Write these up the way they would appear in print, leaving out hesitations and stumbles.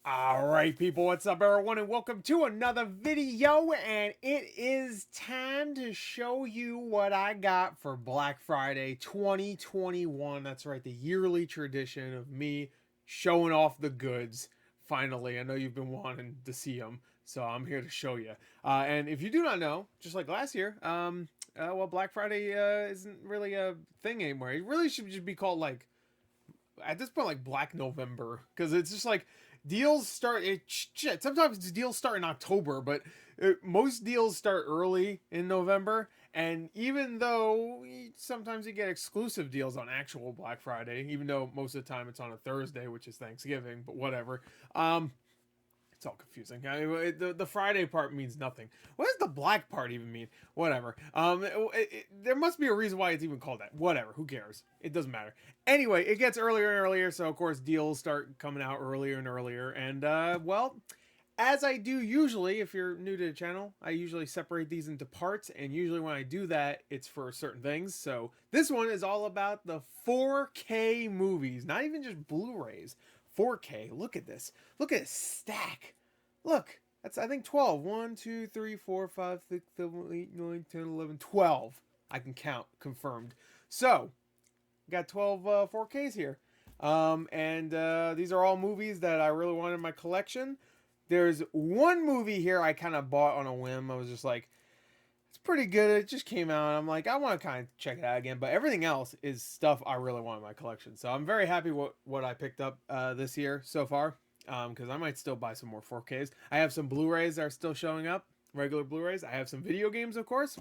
Alright people, what's up everyone, and welcome to another video, and it is time to show you what I got for Black Friday 2021. That's right, the yearly tradition of me showing off the goods. Finally, I know you've been wanting to see them, so I'm here to show you. And if you do not know, just like last year, well, Black Friday isn't really a thing anymore. It really should just be called, like, at this point, like Black November, because it's just like deals start. Shit, sometimes deals start in October, but most deals start early in November. And even though sometimes you get exclusive deals on actual Black Friday, even though most of the time it's on a Thursday, which is Thanksgiving, but whatever. It's all confusing. I mean, the Friday part means nothing. What does the black part even mean? Whatever. There must be a reason why it's even called that. Whatever. Who cares? It doesn't matter. Anyway, it gets earlier and earlier, so of course deals start coming out earlier and earlier. And well, as I do usually, if you're new to the channel, I usually separate these into parts, and usually when I do that, it's for certain things. So this one is all about the 4K movies, not even just Blu-rays. 4K. Look at this. Look at this stack. Look. That's, I think, 12. 1, 2, 3, 4, 5, 6, 7, 8, 9, 10, 11, 12. I can count. Confirmed. So, got 12 4Ks here. And these are all movies that I really wanted in my collection. There's one movie here I kind of bought on a whim. I was just like, it's pretty good. It just came out. I'm like, I want to kind of check it out again. But everything else is stuff I really want in my collection. So I'm very happy what I picked up this year so far. Because I might still buy some more 4Ks. I have some Blu-rays that are still showing up. Regular Blu-rays. I have some video games, of course.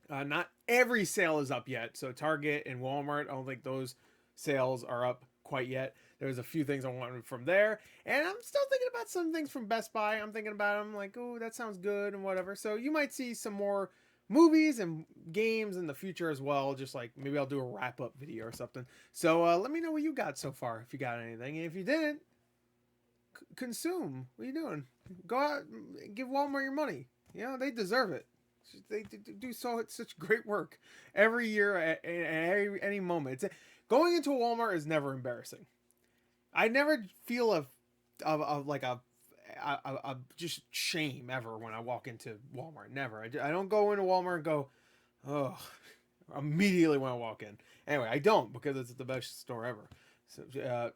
Not every sale is up yet. So Target and Walmart, I don't think those sales are up quite yet. There's a few things I wanted from there, and I'm still thinking about some things from Best Buy. I'm thinking about them like, oh, that sounds good and whatever. So you might see some more movies and games in the future as well. Just like maybe I'll do a wrap up video or something. So let me know what you got so far, if you got anything. And if you didn't, consume. What are you doing? Go out, give Walmart your money. You know, they deserve it. They do such great work every year at any moment. Going into a Walmart is never embarrassing. I never feel like a just shame ever when I walk into Walmart. Never. I don't go into Walmart and go, oh, immediately when I walk in. Anyway, I don't, because it's the best store ever. So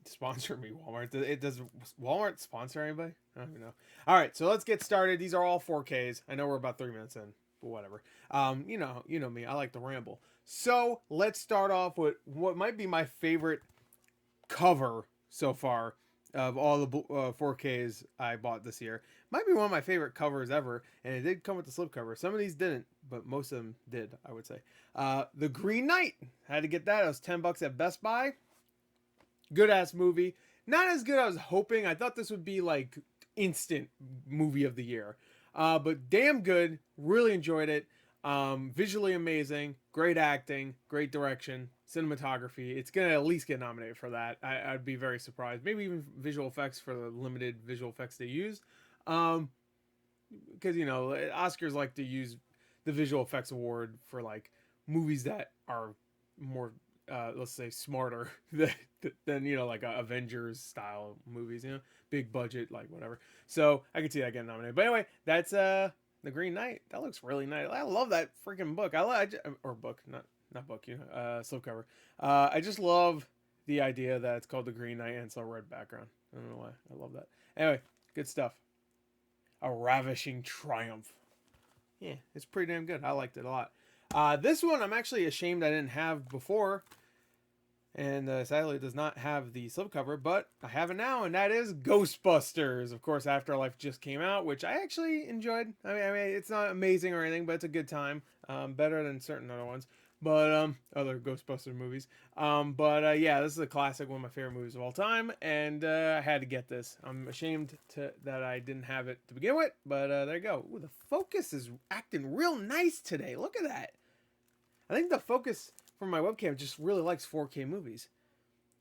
sponsor me, Walmart. It does Walmart sponsor anybody? I don't even know. All right, so let's get started. These are all 4Ks. I know we're about 3 minutes in, but whatever. You know me. I like to ramble. So let's start off with what might be my favorite cover so far of all the 4Ks I bought this year. Might be one of my favorite covers ever, and it did come with the slipcover. Some of these didn't, but most of them did, I would say. The Green Knight. Had to get that. It was $10 at Best Buy. Good ass movie. Not as good as I was hoping. I thought this would be like instant movie of the year. But damn good. Really enjoyed it. Visually amazing. Great acting. Great direction. Cinematography. It's going to at least get nominated for that. I'd be very surprised. Maybe even visual effects for the limited visual effects they used. Because, you know, Oscars like to use the visual effects award for like movies that are more let's say smarter than you know, like Avengers style movies, you know, big budget, like whatever. So I could see that getting nominated. But anyway, that's the Green Knight. That looks really nice. I love that freaking book. Or book, not book, you know, slipcover. I just love the idea that it's called the Green Knight and it's a red background. I don't know why. I love that. Anyway, good stuff. A ravishing triumph. Yeah, it's pretty damn good. I liked it a lot. This one I'm actually ashamed I didn't have before, and sadly it does not have the slipcover, but I have it now, and that is Ghostbusters. Of course, Afterlife just came out, which I actually enjoyed. I mean, it's not amazing or anything, but it's a good time. Better than certain other ones, but other Ghostbuster movies. Yeah, this is a classic, one of my favorite movies of all time, and I had to get this. I'm ashamed that I didn't have it to begin with, but there you go. Ooh, the focus is acting real nice today. Look at that. I think the focus from my webcam just really likes 4K movies.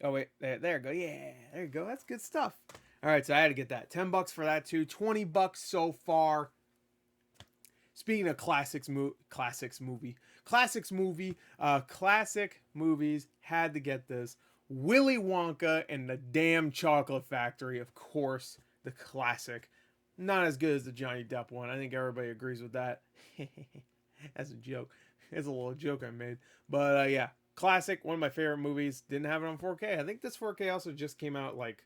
Oh wait, there you go. Yeah, there you go. That's good stuff. All right, so I had to get that. $10 for that too. $20 so far. Speaking of classic movies, had to get this. Willy Wonka and the Damn Chocolate Factory, of course, the classic. Not as good as the Johnny Depp one. I think everybody agrees with that. That's a joke. It's a little joke I made. But yeah, classic, one of my favorite movies. Didn't have it on 4K. I think this 4K also just came out like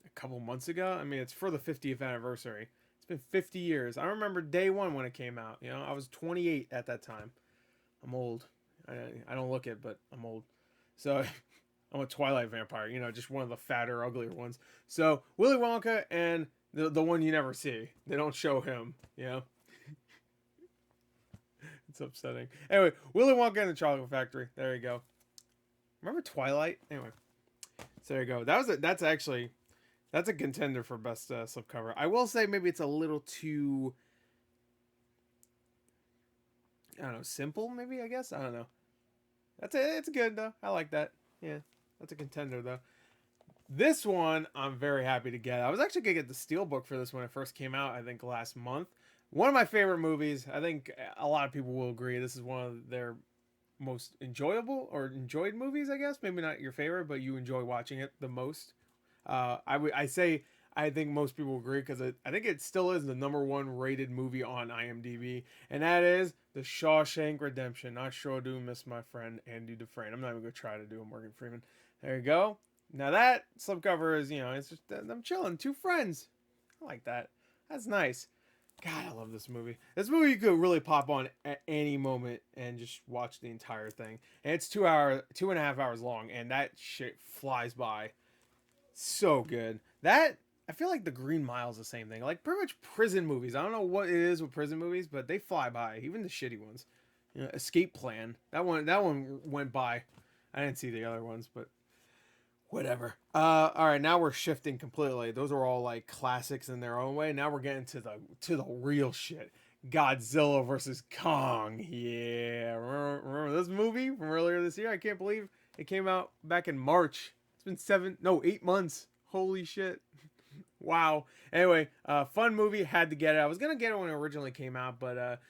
a couple months ago. I mean, it's for the 50th anniversary. It's been 50 years. I remember day one when it came out. You know, I was 28 at that time. I'm old. I don't look it, but I'm old. So I'm a Twilight vampire, you know, just one of the fatter, uglier ones. So Willy Wonka and the one you never see. They don't show him, you know. It's upsetting. Anyway, Willy Wonka and the Chocolate Factory. There you go. Remember Twilight? Anyway, so there you go. That's a contender for best slipcover. I will say maybe it's a little too, I don't know, simple. Maybe, I guess, I don't know. It's good though. I like that. Yeah, that's a contender though. This one I'm very happy to get. I was actually gonna get the Steelbook for this when it first came out. I think last month. One of my favorite movies. I think a lot of people will agree. This is one of their most enjoyable or enjoyed movies. I guess maybe not your favorite, but you enjoy watching it the most. I think most people agree because I think it still is the #1 rated movie on IMDb, and that is The Shawshank Redemption. Not sure do miss my friend Andy Dufresne. I'm not even gonna try to do a Morgan Freeman. There you go. Now that slipcover is, you know, it's just I'm chilling, two friends. I like that. That's nice. God, I love this movie. This movie you could really pop on at any moment and just watch the entire thing. And it's 2.5 hours long, and that shit flies by. So good. That I feel like The Green Mile is the same thing. Like pretty much prison movies. I don't know what it is with prison movies, but they fly by. Even the shitty ones. You know, Escape Plan. That one went by. I didn't see the other ones, but whatever. All right, now we're shifting completely. Those are all like classics in their own way. Now we're getting to the real shit. Godzilla versus Kong. Yeah, remember this movie from earlier this year? I can't believe it came out back in March. It's been 8 months. Holy shit. Wow. Anyway, fun movie. Had to get it. I was gonna get it when it originally came out, but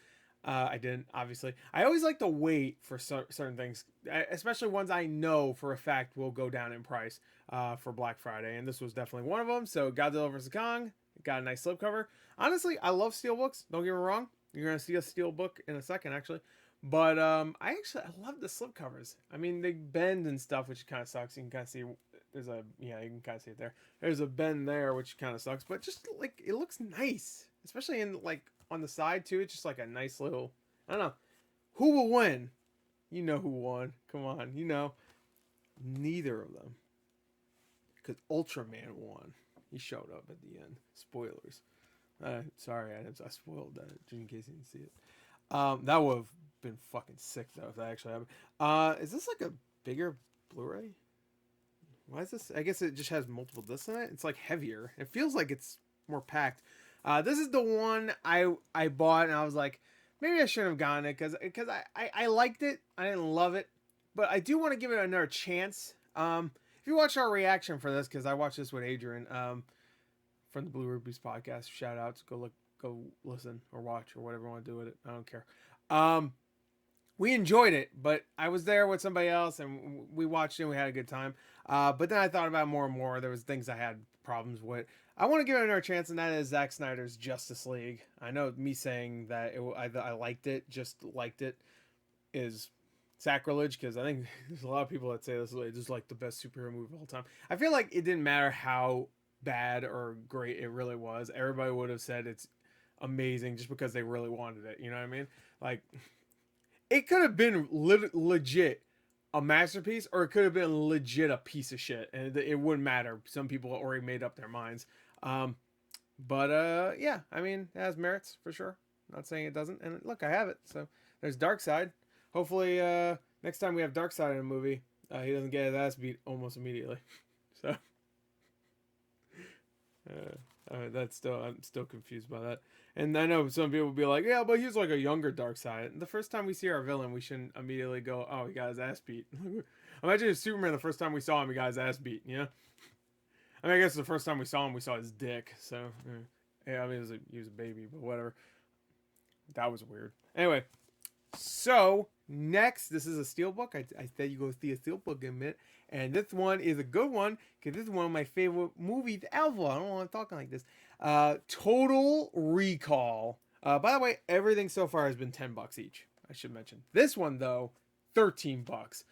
I didn't. Obviously, I always like to wait for certain things, especially ones I know for a fact will go down in price for Black Friday, and this was definitely one of them. So Godzilla vs Kong got a nice slipcover. Honestly, I love steelbooks. Don't get me wrong. You're gonna see a steelbook in a second, actually. But I love the slipcovers. I mean, they bend and stuff, which kind of sucks. You can kind of see you can kind of see it there. There's a bend there, which kind of sucks. But just like it looks nice, especially in like on the side too. It's just like a nice little. I don't know who will win. You know who won. Come on, you know. Neither of them, because Ultraman won. He showed up at the end. Spoilers. Sorry, I spoiled that just in case you didn't see it. That would have been fucking sick though if that actually happened. Is this like a bigger Blu-ray? Why is this? I guess it just has multiple discs in it. It's like heavier. It feels like it's more packed. This is the one I bought and I was like, maybe I shouldn't have gotten it because I liked it. I didn't love it, but I do want to give it another chance. If you watch our reaction for this, because I watched this with Adrian from the Blue Rubies podcast. Shout outs. Go listen or watch or whatever you want to do with it. I don't care. We enjoyed it, but I was there with somebody else and we watched it and we had a good time. But then I thought about it more and more. There was things I had problems with. I want to give it another chance, and that is Zack Snyder's Justice League. I know me saying that I liked it, just liked it, is sacrilege, because I think there's a lot of people that say this is like the best superhero movie of all time. I feel like it didn't matter how bad or great it really was. Everybody would have said it's amazing just because they really wanted it. You know what I mean? Like, it could have been legit a masterpiece, or it could have been legit a piece of shit, and it wouldn't matter. Some people already made up their minds. Yeah, I mean, it has merits for sure. Not saying it doesn't. And look, I have it. So there's Darkseid. Hopefully, next time we have Darkseid in a movie, he doesn't get his ass beat almost immediately. So I'm still confused by that. And I know some people will be like, yeah, but he's like a younger Darkseid. The first time we see our villain, we shouldn't immediately go, oh, he got his ass beat. Imagine if Superman, the first time we saw him, he got his ass beat, you know? I mean, I guess the first time we saw him, we saw his dick. So, yeah, I mean, he was a baby, but whatever. That was weird. Anyway, So next, this is a steelbook. I said you go see a steelbook in a minute, and this one is a good one because this is one of my favorite movies ever. I don't want to talk like this. Total Recall. By the way, everything so far has been $10 each. I should mention this one though, $13.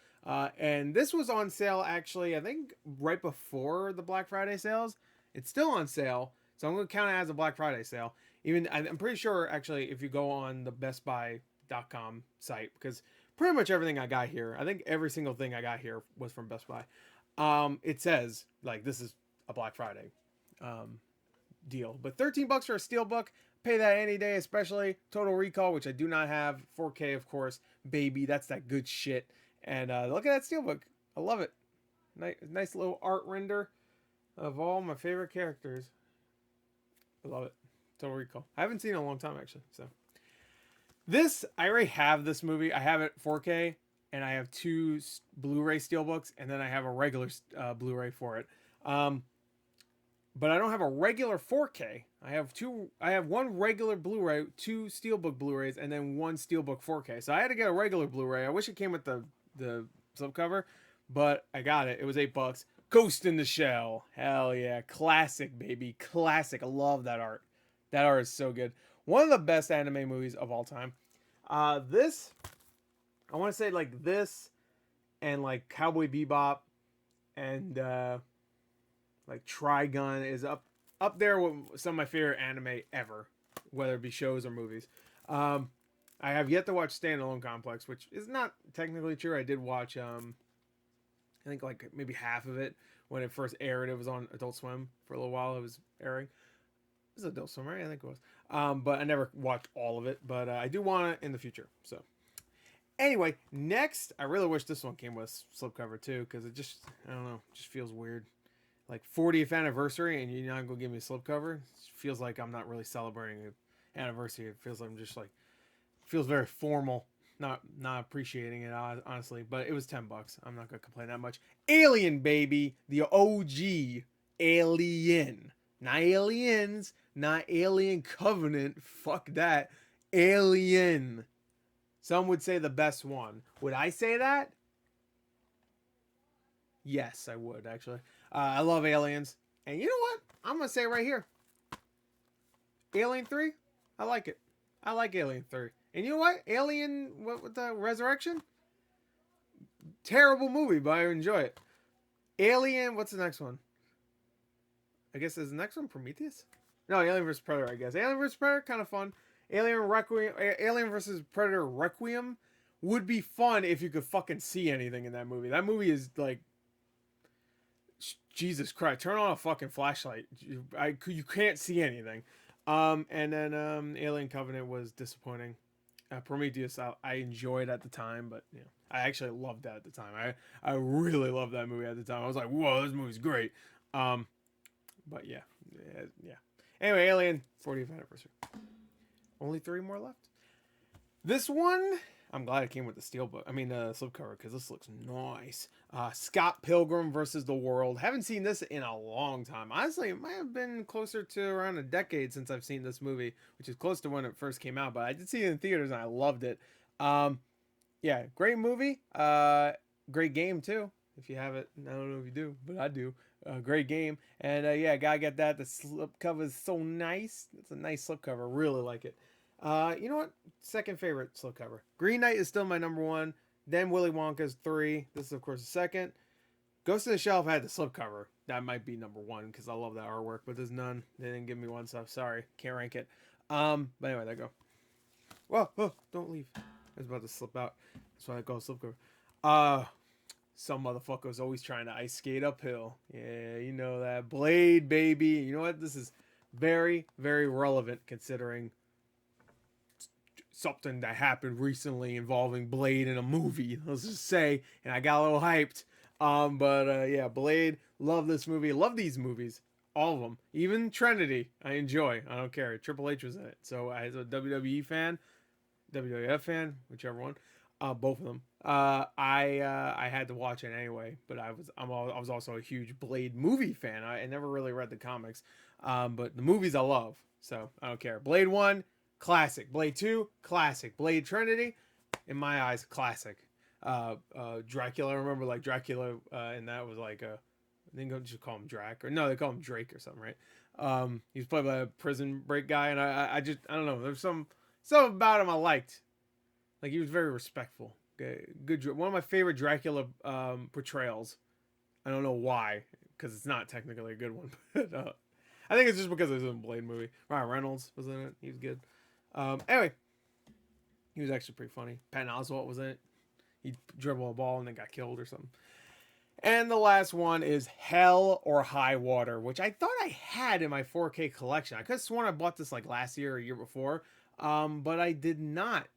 And this was on sale actually. I think right before the Black Friday sales. It's still on sale, so I'm gonna count it as a Black Friday sale. Even I'm pretty sure actually if you go on the BestBuy.com site, because pretty much everything I got here, I think every single thing I got here was from Best Buy. It says like this is a Black Friday deal, but $13 for a steelbook, pay that any day, especially Total Recall, which I do not have. 4K, of course, baby, that's that good shit. And look at that steelbook, I love it. Nice little art render of all my favorite characters. I love it. Total Recall. I haven't seen it in a long time actually. So this, I already have this movie. I have it 4K, and I have 2 Blu-ray steelbooks, and then I have a regular Blu-ray for it. But I don't have a regular 4K. I have one regular Blu-ray, 2 steelbook Blu-rays, and then 1 steelbook 4K. So I had to get a regular Blu-ray. I wish it came with the slipcover, but I got it. It was $8. Ghost in the Shell. Hell yeah. Classic, baby. Classic. I love that art. That art is so good. One of the best anime movies of all time. This, I want to say like this and like Cowboy Bebop and like Trigun is up there with some of my favorite anime ever, whether it be shows or movies. I have yet to watch Standalone Complex, which is not technically true. I did watch I think like maybe half of it when it first aired. It was on Adult Swim for a little while. It was airing. It was Adult Swim, right? I think it was. But I never watched all of it. But I do want it in the future. So anyway, next, I really wish this one came with slipcover too, because it just, I don't know, just feels weird. Like 40th anniversary and you're not going to give me a slipcover. It feels like I'm not really celebrating an anniversary. It feels like I'm just like, feels very formal. Not appreciating it, honestly, but it was $10. I'm not gonna complain that much. Alien, baby, the OG Alien, not Aliens, not Alien Covenant. Fuck that, Alien. Some would say the best one. Would I say that? Yes, I would actually. I love Aliens, and you know what? I'm gonna say it right here. Alien 3, I like it. I like Alien 3. And you know what? Alien, what with the Resurrection? Terrible movie, but I enjoy it. Alien, what's the next one? I guess is the next one Prometheus? No, Alien vs. Predator, I guess. Alien vs. Predator, kind of fun. Alien vs. Predator Requiem would be fun if you could fucking see anything in that movie. That movie is like, Jesus Christ, turn on a fucking flashlight. You can't see anything. And then Alien Covenant was disappointing. Prometheus, I enjoyed at the time, but you know, I actually loved that at the time. I really loved that movie at the time. I was like, whoa, this movie's great. But yeah. Anyway, Alien 40th anniversary. Only 3 more left. This one, I'm glad it came with the slipcover, because this looks nice. Scott Pilgrim versus the World. Haven't seen this in a long time. Honestly, it might have been closer to around a decade since I've seen this movie, which is close to when it first came out, but I did see it in theaters and I loved it. Yeah, great movie. Great game too. If you have it, I don't know if you do, but I do. Great game. And yeah, gotta get that. The slipcover is so nice. It's a nice slipcover. Really like it. You know what? Second favorite slipcover. Green Knight is still my number 1. Then Willy Wonka's 3. This is, of course, the second. Ghost in the Shell had the slipcover. That might be number 1 because I love that artwork, but there's none. They didn't give me one, so sorry. Can't rank it. But anyway, there you go. Whoa, don't leave. I was about to slip out. That's why I call it slipcover. Some motherfucker's always trying to ice skate uphill. Yeah, you know that. Blade, baby. You know what? This is very, very relevant considering something that happened recently involving Blade in a movie, let's just say, and I got a little hyped. Yeah, Blade, love this movie, love these movies, all of them, even Trinity, I enjoy. I don't care. Triple H was in it, so as a WWE fan, WWF fan, whichever one, both of them, I had to watch it anyway. But I was also a huge Blade movie fan. I never really read the comics, but the movies I love, so I don't care. Blade 1, classic. Blade 2, classic. Blade Trinity, in my eyes, classic. Dracula, I remember like Dracula, and that was like I think they just call him Drac, or no, they call him Drake or something, right? He was played by a prison break guy, and I just, I don't know, there's something about him I liked. Like, he was very respectful. Good, one of my favorite Dracula portrayals. I don't know why, because it's not technically a good one, but I think it's just because it was in a Blade movie. Ryan Reynolds was in it. He was good. Anyway, he was actually pretty funny. Patton Oswalt was in it. He dribbled a ball and then got killed or something. And the last one is Hell or High Water, which I thought I had in my 4K collection. I could have sworn I bought this like last year or a year before, but I did not,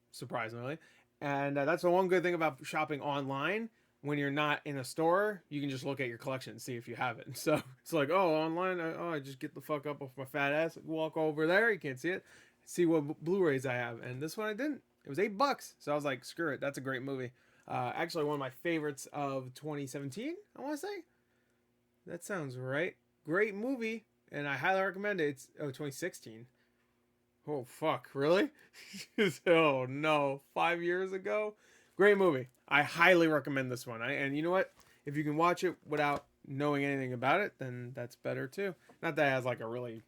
surprisingly. And that's the one good thing about shopping online. When you're not in a store, you can just look at your collection and see if you have it. So it's like, oh, online, I just get the fuck up off my fat ass, walk over there, you can't see it, see what Blu-rays I have. And this one I didn't. It was $8, so I was like, screw it, that's a great movie. Actually, one of my favorites of 2017, I want to say. That sounds right. Great movie, and I highly recommend it. It's 2016. Oh, fuck, really? Oh, no, 5 years ago? Great movie. I highly recommend this one. And you know what? If you can watch it without knowing anything about it, then that's better too. Not that it has like a really,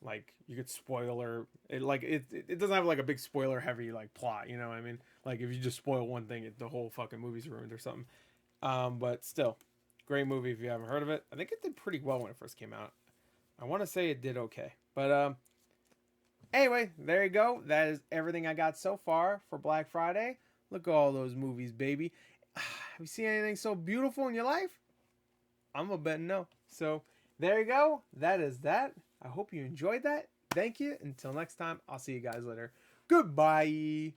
like, you could spoiler it, like it doesn't have like a big spoiler heavy like plot, you know what I mean? Like, if you just spoil one thing, the whole fucking movie's ruined or something. But still, great movie if you haven't heard of it. I think it did pretty well when it first came out. I want to say it did okay. But anyway, there you go. That is everything I got so far for Black Friday. Look at all those movies, baby. Have you seen anything so beautiful in your life? I'm gonna bet no. So there you go. That is that. I hope you enjoyed that. Thank you. Until next time, I'll see you guys later. Goodbye.